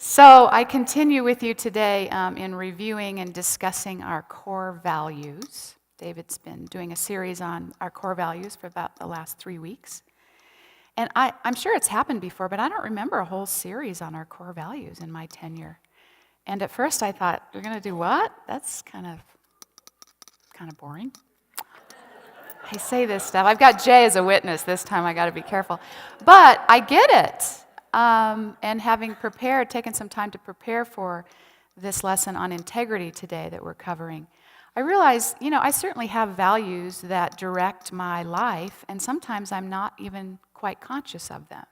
So I continue with you today in reviewing and discussing our core values. David's been doing a series on our core values for about the last 3 weeks. And I'm sure it's happened before, but I don't remember a whole series on our core values in my tenure. And at first I thought, you're going to do what? That's kind of boring. I say this stuff. I've got Jay as a witness this time. I got to be careful. But I get it. And having taken some time to prepare for this lesson on integrity today that we're covering, I realize, I certainly have values that direct my life, and sometimes I'm not even quite conscious of them.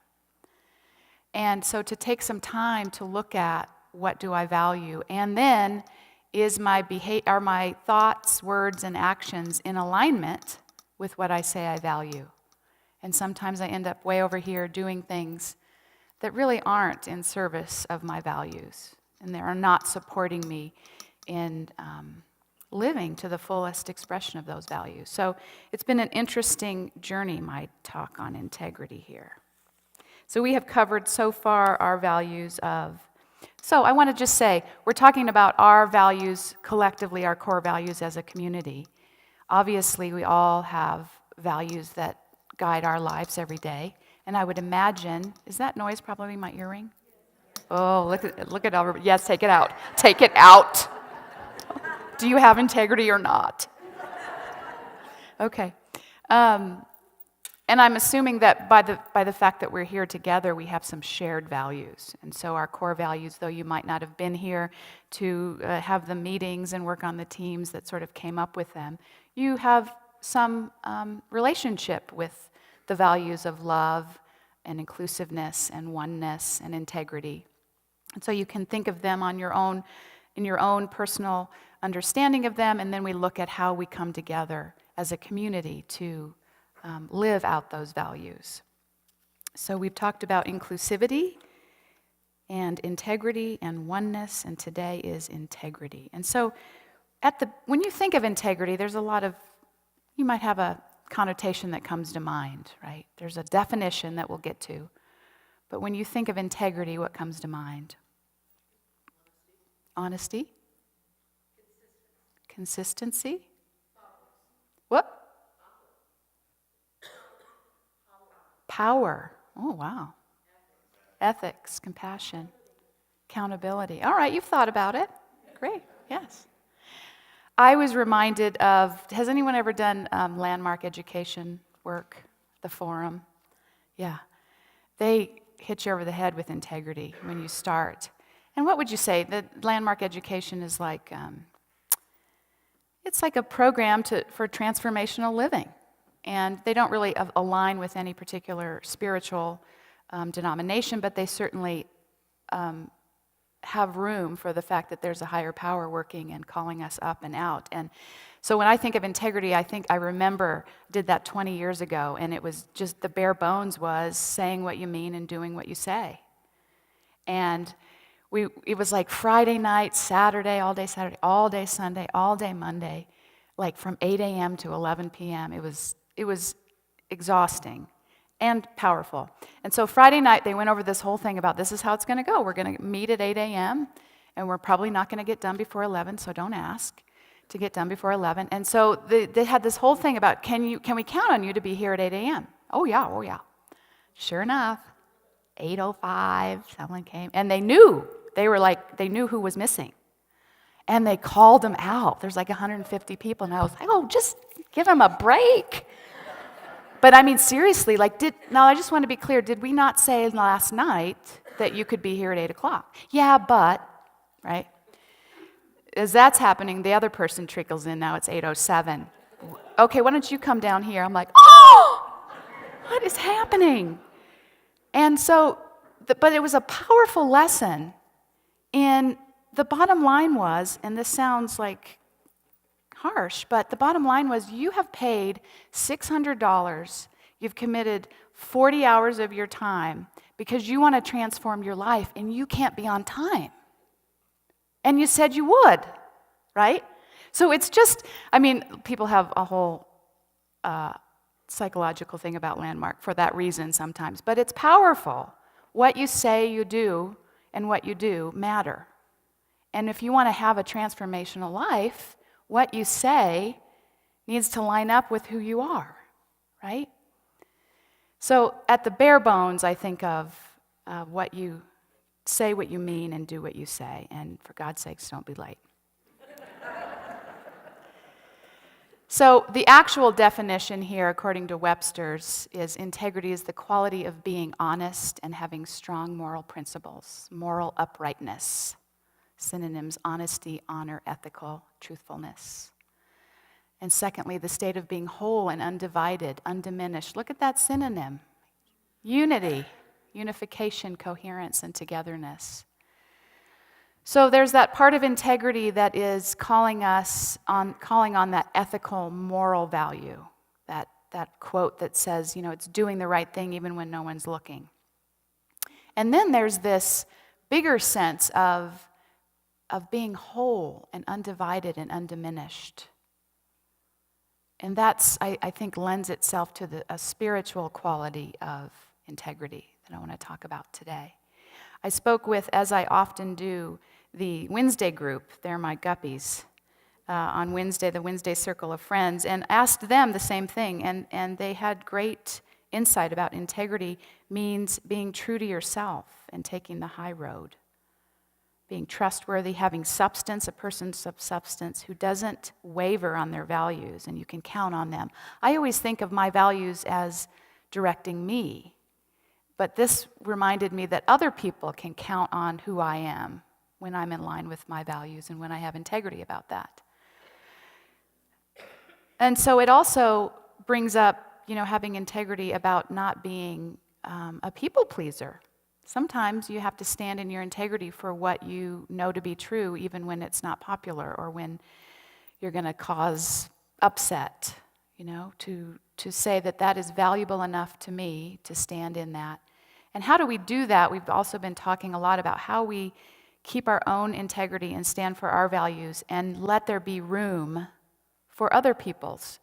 And so to take some time to look at what do I value, and then is are my thoughts, words, and actions in alignment with what I say I value? And sometimes I end up way over here doing things that really aren't in service of my values, and they are not supporting me in living to the fullest expression of those values. So it's been an interesting journey, my talk on integrity here. So we have covered so far our values of, so I want to just say, we're talking about our values collectively, our core values as a community. Obviously, we all have values that guide our lives every day. And I would imagine, is that noise probably my earring? Oh, look at Albert. Yes, take it out. Take it out. Do you have integrity or not? Okay. And I'm assuming that by the fact that we're here together, we have some shared values. And so our core values, though you might not have been here to have the meetings and work on the teams that sort of came up with them, you have some relationship with the values of love and inclusiveness and oneness and integrity. And so you can think of them in your own personal understanding of them, and then we look at how we come together as a community to live out those values. So we've talked about inclusivity and integrity and oneness, and today is integrity. And so when you think of integrity, there's you might have a connotation that comes to mind, right? There's a definition that we'll get to. But when you think of integrity, what comes to mind? Honesty? Consistency? What? Power. Oh, wow. Ethics, compassion, accountability. All right, you've thought about it. Great, yes. I was reminded of, has anyone ever done landmark education work, the forum? Yeah. They hit you over the head with integrity when you start. And what would you say? The landmark education is like, it's like a program for transformational living. And they don't really align with any particular spiritual denomination, but they certainly have room for the fact that there's a higher power working and calling us up and out. And so when I think of integrity, I remember did that 20 years ago, and it was just the bare bones was saying what you mean and doing what you say. And it was like Friday night, Saturday, all day Sunday, all day Monday, like from 8 a.m. to 11 p.m. It was exhausting and powerful. And so Friday night, they went over this whole thing about this is how it's going to go. We're going to meet at 8 a.m., and we're probably not going to get done before 11, so don't ask to get done before 11. And so they had this whole thing about, can we count on you to be here at 8 a.m.? Oh, yeah. Sure enough, 8:05, someone came, and they knew who was missing. And they called them out. There's like 150 people, and I was like, oh, just give them a break. But I mean, seriously, I just want to be clear, did we not say last night that you could be here at 8 o'clock? Yeah, but, right? As that's happening, the other person trickles in, now it's 8:07. Okay, why don't you come down here? I'm like, oh, what is happening? And so, but it was a powerful lesson in the bottom line was, and this sounds like harsh, but the bottom line was you have paid $600, you've committed 40 hours of your time because you want to transform your life and you can't be on time. And you said you would, right? So it's just, people have a whole psychological thing about landmark for that reason sometimes, but it's powerful. What you say you do and what you do matter. And if you want to have a transformational life, what you say needs to line up with who you are, right? So at the bare bones, I think of what you say, what you mean, and do what you say. And for God's sakes, don't be late. So the actual definition here, according to Webster's, is integrity is the quality of being honest and having strong moral principles, moral uprightness. Synonyms: honesty, honor, ethical, truthfulness. And secondly, the state of being whole and undivided, undiminished. Look at that synonym. Unity, unification, coherence, and togetherness. So there's that part of integrity that is calling on that ethical, moral value, that quote that says, it's doing the right thing even when no one's looking. And then there's this bigger sense of being whole and undivided and undiminished. And that's, I think, lends itself to a spiritual quality of integrity that I want to talk about today. I spoke with, as I often do, the Wednesday group. They're my guppies. On Wednesday, the Wednesday Circle of Friends, and asked them the same thing. And they had great insight about integrity means being true to yourself and taking the high road. Being trustworthy, having substance, a person of substance who doesn't waver on their values, and you can count on them. I always think of my values as directing me, but this reminded me that other people can count on who I am when I'm in line with my values and when I have integrity about that. And so it also brings up, having integrity about not being a people pleaser. Sometimes you have to stand in your integrity for what you know to be true, even when it's not popular or when you're going to cause upset, to say that is valuable enough to me to stand in that. And how do we do that? We've also been talking a lot about how we keep our own integrity and stand for our values and let there be room for other people's.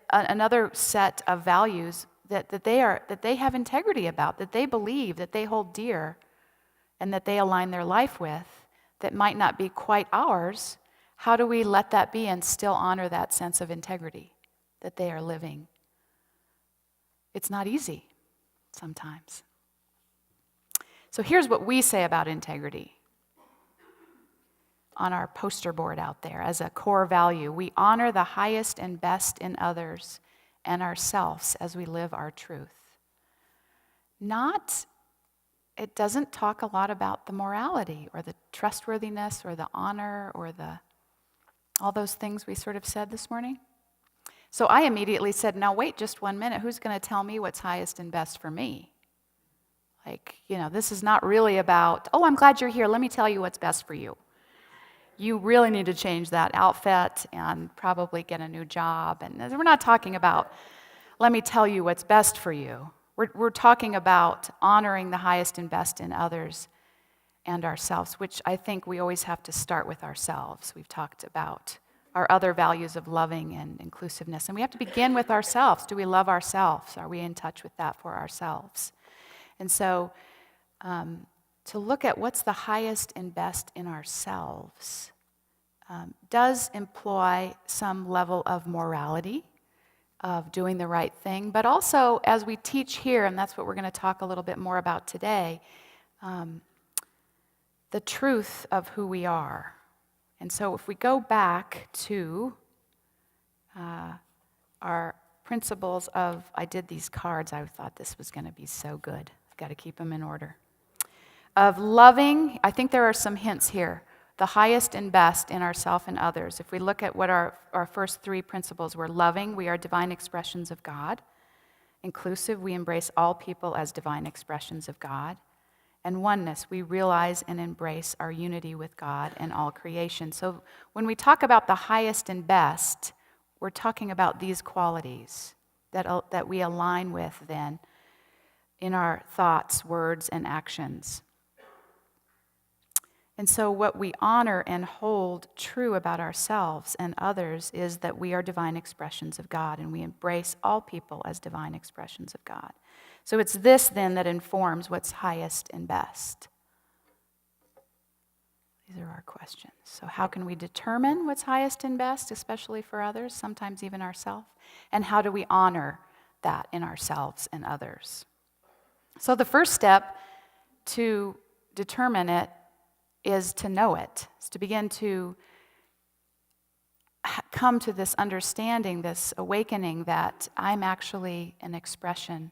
Another set of values that they have integrity about, that they believe, that they hold dear, and that they align their life with, that might not be quite ours. How do we let that be and still honor that sense of integrity that they are living? It's not easy sometimes. So here's what we say about integrity on our poster board out there as a core value. We honor the highest and best in others and ourselves as we live our truth. It doesn't talk a lot about the morality or the trustworthiness or the honor or all those things we sort of said this morning. So I immediately said, now wait just 1 minute, who's going to tell me what's highest and best for me? This is not really about, I'm glad you're here, let me tell you what's best for you. You really need to change that outfit and probably get a new job. And we're not talking about, let me tell you what's best for you. We're talking about honoring the highest and best in others and ourselves, which I think we always have to start with ourselves. We've talked about our other values of loving and inclusiveness. And we have to begin with ourselves. Do we love ourselves? Are we in touch with that for ourselves? And so to look at what's the highest and best in ourselves does imply some level of morality, of doing the right thing, but also, as we teach here, and that's what we're going to talk a little bit more about today, the truth of who we are. And so if we go back to our principles of, I did these cards, I thought this was going to be so good. I've got to keep them in order. Of loving, I think there are some hints here. The highest and best in ourselves and others. If we look at what our first three principles were: loving, we are divine expressions of God. Inclusive, we embrace all people as divine expressions of God. And oneness, we realize and embrace our unity with God and all creation. So when we talk about the highest and best, we're talking about these qualities that we align with then in our thoughts, words, and actions. And so what we honor and hold true about ourselves and others is that we are divine expressions of God, and we embrace all people as divine expressions of God. So it's this then that informs what's highest and best. These are our questions. So how can we determine what's highest and best, especially for others, sometimes even ourselves? And how do we honor that in ourselves and others? So the first step to determine it is to know it. It's to begin to come to this understanding, this awakening that I'm actually an expression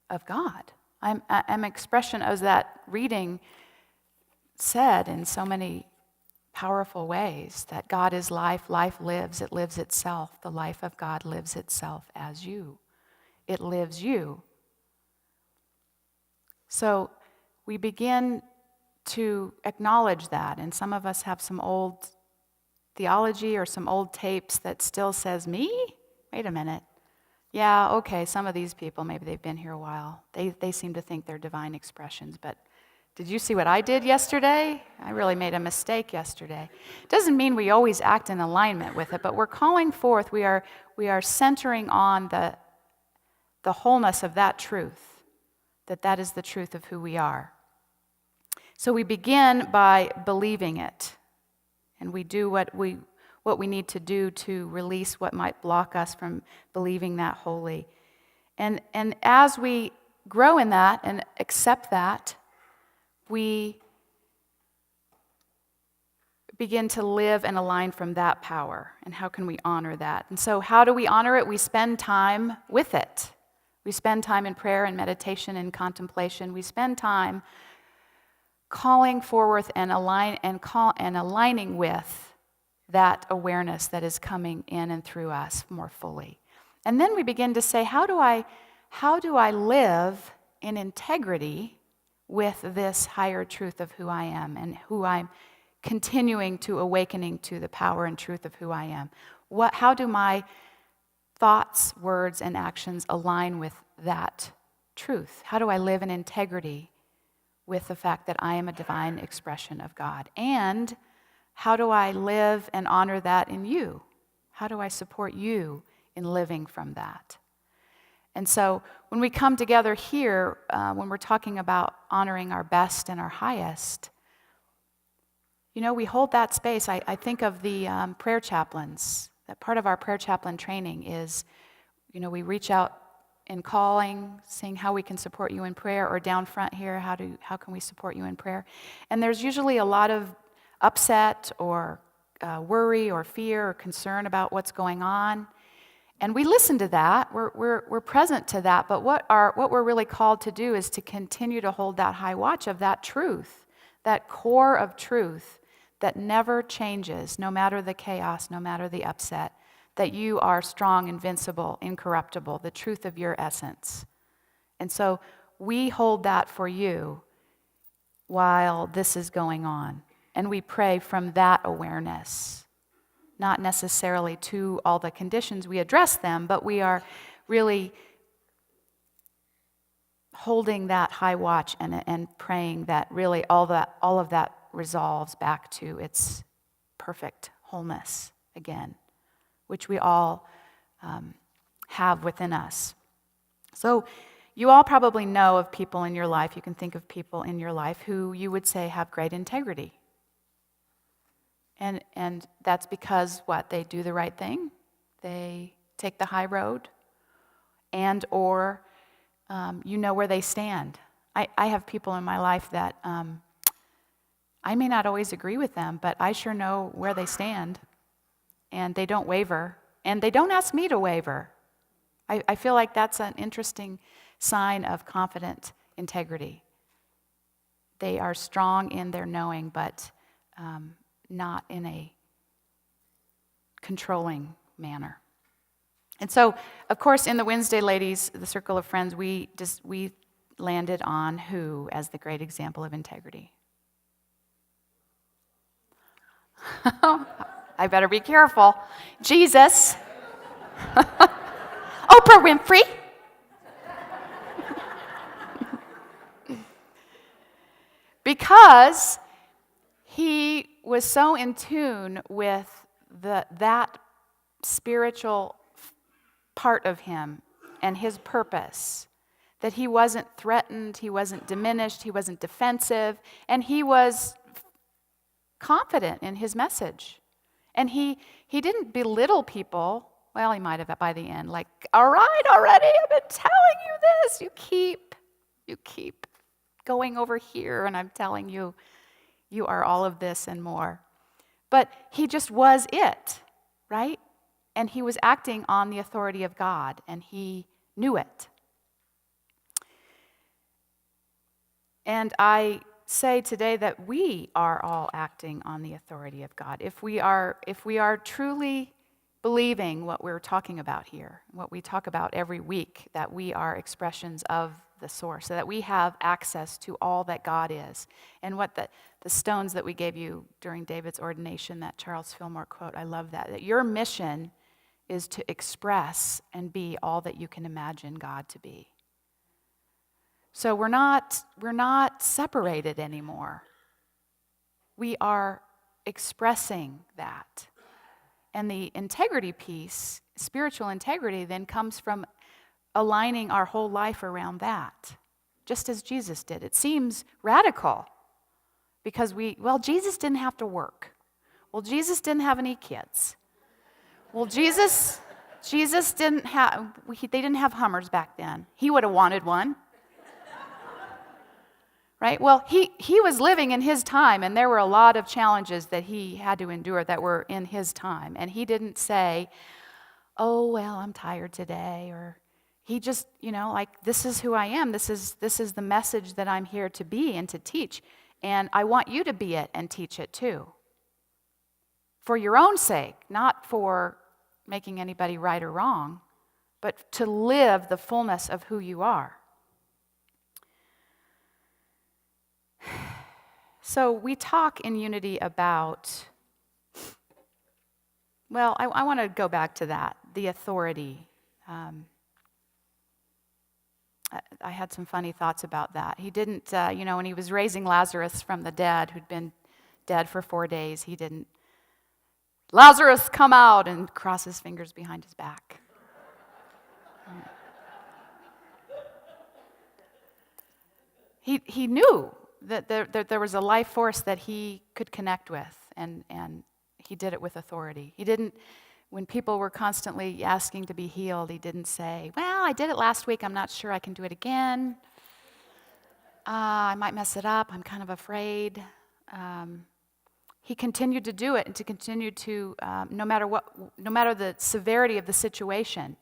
of God. I'm an expression, as that reading said in so many powerful ways, that God is life, life lives, it lives itself. The life of God lives itself as you. It lives you. So we begin to acknowledge that, and some of us have some old theology or some old tapes that still says, me? Wait a minute. Yeah, okay, some of these people, maybe they've been here a while. They seem to think they're divine expressions, but did you see what I did yesterday? I really made a mistake yesterday. Doesn't mean we always act in alignment with it, but we're calling forth, we are centering on the wholeness of that truth, that is the truth of who we are. So we begin by believing it, and we do what we need to do to release what might block us from believing that wholly. And as we grow in that and accept that, we begin to live and align from that power. And how can we honor that? And so how do we honor it? We spend time with it. We spend time in prayer and meditation and contemplation. We spend time calling forth and aligning with that awareness that is coming in and through us more fully. And then we begin to say, how do I live in integrity with this higher truth of who I am and who I'm continuing to awakening to the power and truth of who I am? How do my thoughts, words, and actions align with that truth? How do I live in integrity with the fact that I am a divine expression of God? And how do I live and honor that in you? How do I support you in living from that? And so when we come together here, when we're talking about honoring our best and our highest, we hold that space. I think of the prayer chaplains. That part of our prayer chaplain training is, we reach out in calling, seeing how we can support you in prayer, or down front here, how can we support you in prayer? And there's usually a lot of upset or worry or fear or concern about what's going on. And we listen to that, we're present to that, but what we're really called to do is to continue to hold that high watch of that truth, that core of truth that never changes, no matter the chaos, no matter the upset, that you are strong, invincible, incorruptible, the truth of your essence. And so we hold that for you while this is going on. And we pray from that awareness. Not necessarily to all the conditions, we address them, but we are really holding that high watch and praying that really all of that resolves back to its perfect wholeness again, which we all have within us. So you all probably know of people in your life, you can think of people in your life who you would say have great integrity. And that's because what? They do the right thing. They take the high road. And or you know where they stand. I have people in my life that I may not always agree with them, but I sure know where they stand. And they don't waver. And they don't ask me to waver. I feel like that's an interesting sign of confident integrity. They are strong in their knowing, but not in a controlling manner. And so, of course, in the Wednesday Ladies, the Circle of Friends, we landed on who as the great example of integrity? I better be careful. Jesus. Oprah Winfrey. Because he was so in tune with that spiritual part of him and his purpose that he wasn't threatened, he wasn't diminished, he wasn't defensive, and he was confident in his message. And he didn't belittle people. Well, he might have by the end, like, all right, already, I've been telling you this. You keep going over here, and I'm telling you, you are all of this and more. But he just was it, right? And he was acting on the authority of God, and he knew it. And I say today that we are all acting on the authority of God. If we are truly believing what we're talking about here, what we talk about every week, that we are expressions of the source, so that we have access to all that God is. And what the stones that we gave you during David's ordination, that Charles Fillmore quote, I love that your mission is to express and be all that you can imagine God to be. So we're not separated anymore. We are expressing that. And the integrity piece, spiritual integrity, then comes from aligning our whole life around that, just as Jesus did. It seems radical because Jesus didn't have to work. Well, Jesus didn't have any kids. Well, Jesus didn't have, they didn't have Hummers back then. He would have wanted one. Right? Well, he was living in his time, and there were a lot of challenges that he had to endure that were in his time. And he didn't say, oh, well, I'm tired today, or he just, this is who I am. This is the message that I'm here to be and to teach. And I want you to be it and teach it too. For your own sake, not for making anybody right or wrong, but to live the fullness of who you are. So we talk in unity about, I want to go back to that, the authority. I had some funny thoughts about that. He didn't, when he was raising Lazarus from the dead, who'd been dead for 4 days, he didn't, Lazarus, come out, and cross his fingers behind his back. He knew that there was a life force that he could connect with, and he did it with authority. He didn't, when people were constantly asking to be healed, he didn't say, well, I did it last week, I'm not sure I can do it again. I might mess it up, I'm kind of afraid. He continued to do it and to continue to, no matter the severity of the situation,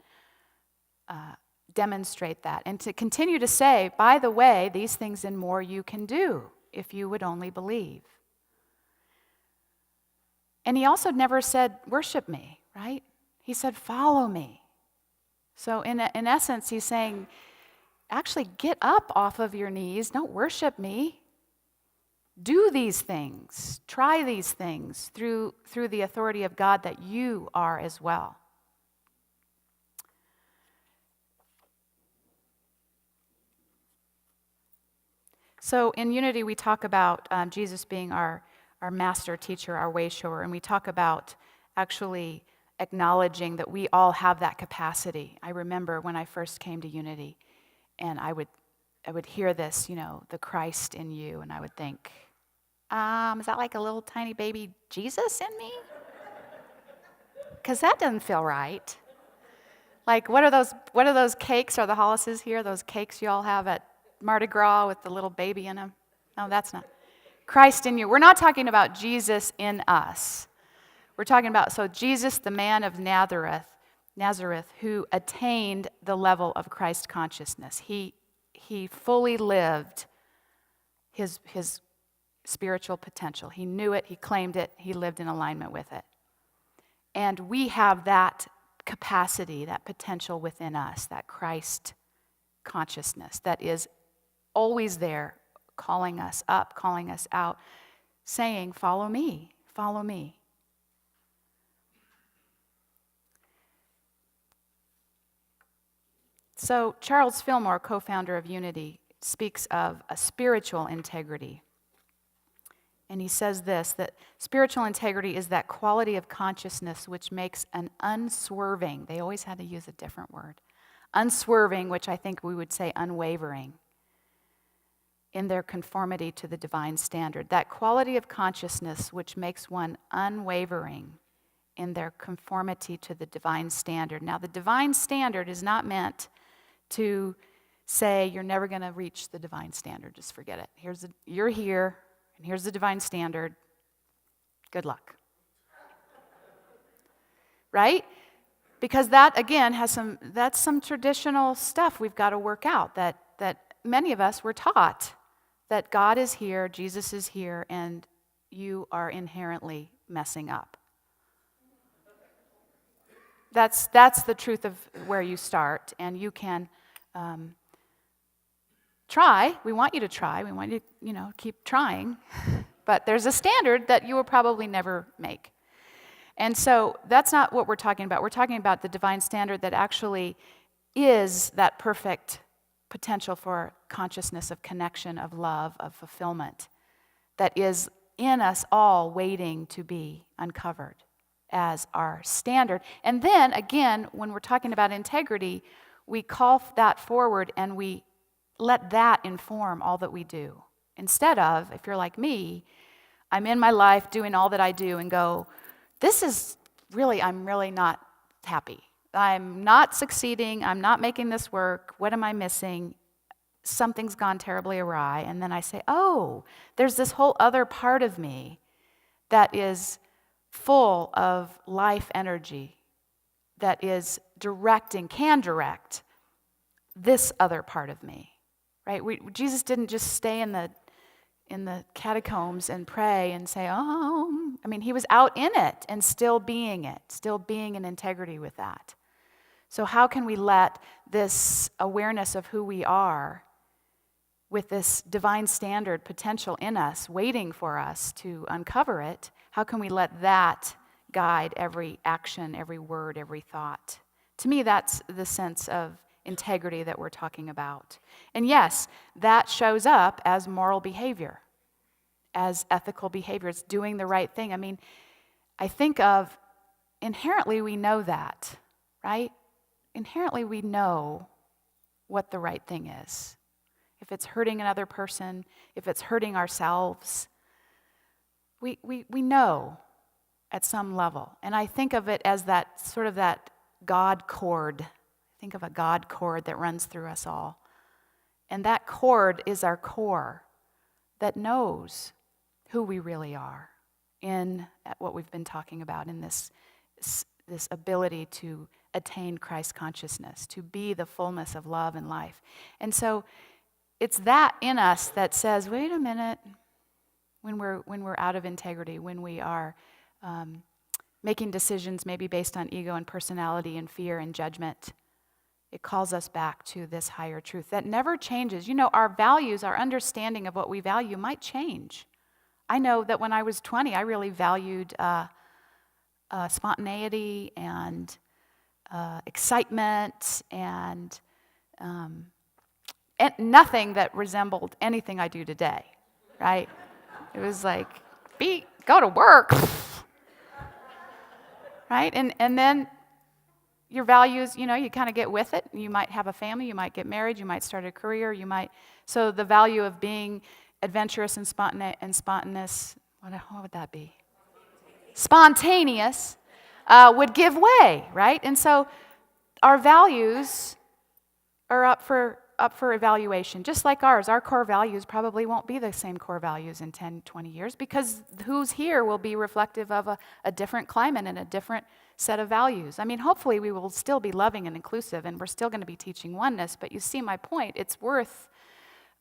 demonstrate that, and to continue to say, by the way, these things and more you can do if you would only believe. And he also never said, worship me, right? He said, follow me. So in essence, he's saying, actually get up off of your knees, don't worship me. Do these things, try these things through the authority of God that you are as well. So in unity, we talk about Jesus being our master teacher, our way shower, and we talk about actually acknowledging that we all have that capacity. I remember when I first came to unity, and I would hear this, the Christ in you, and I would think, is that like a little tiny baby Jesus in me? Because that doesn't feel right. Like, what are those cakes? Are the Hollises here? Those cakes you all have at Mardi Gras with the little baby in them? No, that's not. Christ in you. We're not talking about Jesus in us. We're talking about, so Jesus, the man of Nazareth, who attained the level of Christ consciousness. He fully lived his spiritual potential. He knew it, he claimed it, he lived in alignment with it. And we have that capacity, that potential within us, that Christ consciousness that is always there, calling us up, calling us out, saying, follow me, follow me. So Charles Fillmore, co-founder of Unity, speaks of a spiritual integrity. And he says this, that spiritual integrity is that quality of consciousness which makes an unswerving, they always had to use a different word, unswerving, which I think we would say unwavering, in their conformity to the divine standard. That quality of consciousness which makes one unwavering in their conformity to the divine standard. Now, the divine standard is not meant to say you're never going to reach the divine standard. Just forget it. You're here, and here's the divine standard. Good luck. Right? Because that, again, that's some traditional stuff we've got to work out, that many of us were taught that God is here, Jesus is here, and you are inherently messing up. That's the truth of where you start, and you can try. We want you to try. We want you to, keep trying. But there's a standard that you will probably never make. And so that's not what we're talking about. We're talking about the divine standard that actually is that perfect potential for consciousness of connection, of love, of fulfillment, that is in us all waiting to be uncovered as our standard. And then, again, when we're talking about integrity, we call that forward and we let that inform all that we do. Instead of, if you're like me, I'm in my life doing all that I do and go, I'm really not happy. I'm not succeeding. I'm not making this work. What am I missing? Something's gone terribly awry. And then I say, oh, there's this whole other part of me that is full of life energy, that is can direct this other part of me, right? Jesus didn't just stay in the catacombs and pray and say, he was out in it and still being in integrity with that. So how can we let this awareness of who we are with this divine standard potential in us, waiting for us to uncover it, how can we let that guide every action, every word, every thought? To me, that's the sense of integrity that we're talking about. And yes, that shows up as moral behavior, as ethical behavior. It's doing the right thing. I think of inherently we know that, right? Inherently we know what the right thing is. If it's hurting another person, if it's hurting ourselves, we know at some level. And I think of it as that sort of that God cord. Think of a God cord that runs through us all. And that cord is our core that knows who we really are in what we've been talking about in this ability to attain Christ consciousness, to be the fullness of love and life. And so it's that in us that says, wait a minute, when we're out of integrity, when we are making decisions maybe based on ego and personality and fear and judgment, it calls us back to this higher truth that never changes. Our values, our understanding of what we value might change. I know that when I was 20, I really valued spontaneity and excitement and nothing that resembled anything I do today, right? It was like, go to work, right? And then your values, you kind of get with it. You might have a family, you might get married, you might start a career, so the value of being adventurous and spontaneous, what would that be? Spontaneous would give way, right? And so our values are up for evaluation, just like ours. Our core values probably won't be the same core values in 10, 20 years because who's here will be reflective of a different climate and a different set of values. Hopefully we will still be loving and inclusive and we're still going to be teaching oneness, but you see my point. It's worth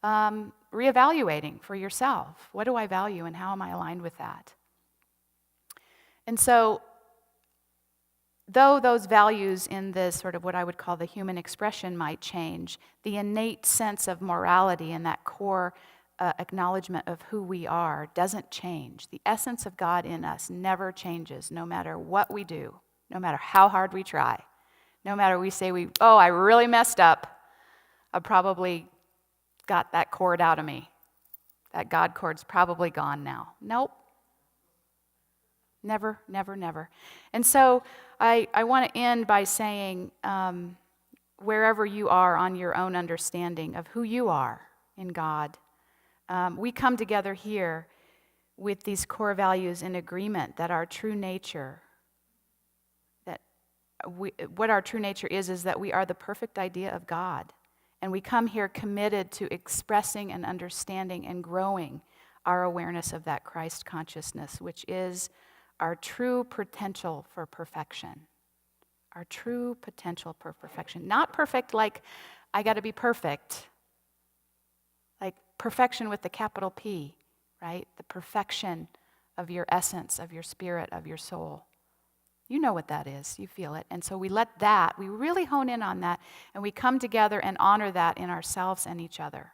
reevaluating for yourself. What do I value and how am I aligned with that? And so, though those values in this sort of what I would call the human expression might change, the innate sense of morality and that core acknowledgement of who we are doesn't change. The essence of God in us never changes, no matter what we do, no matter how hard we try, no matter we say I really messed up. I probably got that cord out of me. That God cord's probably gone now. Nope. Never, never, never. And so I want to end by saying, wherever you are on your own understanding of who you are in God, We come together here with these core values in agreement that our true nature, what our true nature is that we are the perfect idea of God. And we come here committed to expressing and understanding and growing our awareness of that Christ consciousness, which is our true potential for perfection. Our true potential for perfection. Not perfect like I got to be perfect, like perfection with the capital P, right? The perfection of your essence, of your spirit, of your soul. You know what that is. You feel it. And so we really hone in on that, and we come together and honor that in ourselves and each other.